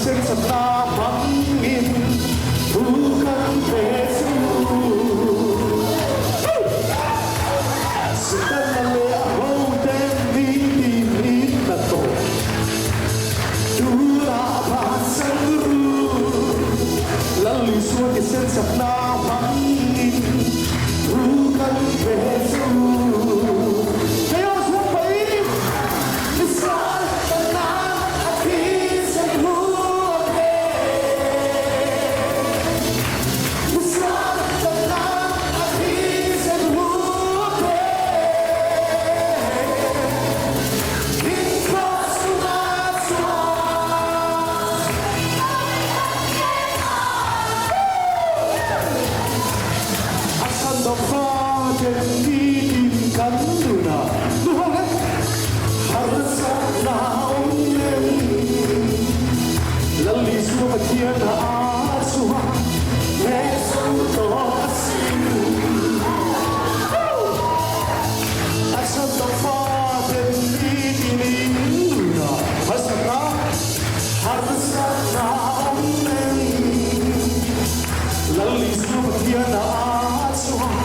senza mangin bukan pesu sebenarnya aku dan diri tato dua pasang lalu suatu senza mangin bukan pesu. Didikan luna Tuhan harus naungan lalu semua tiada asuhan besok tosin asal tempat didikan luna harus naungan lalu semua tiada asuhan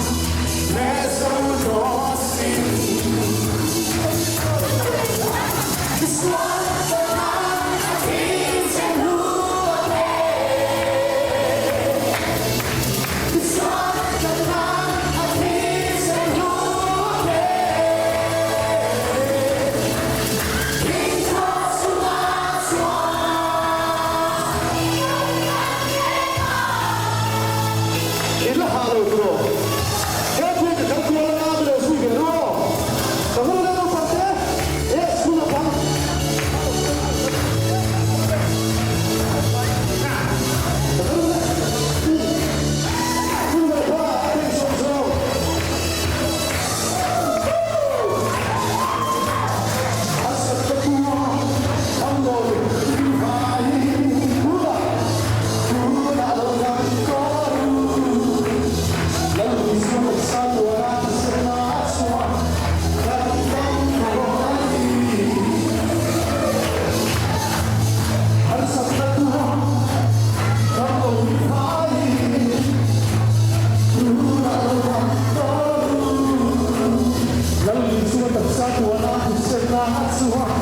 Satu anak senang suara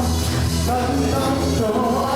dan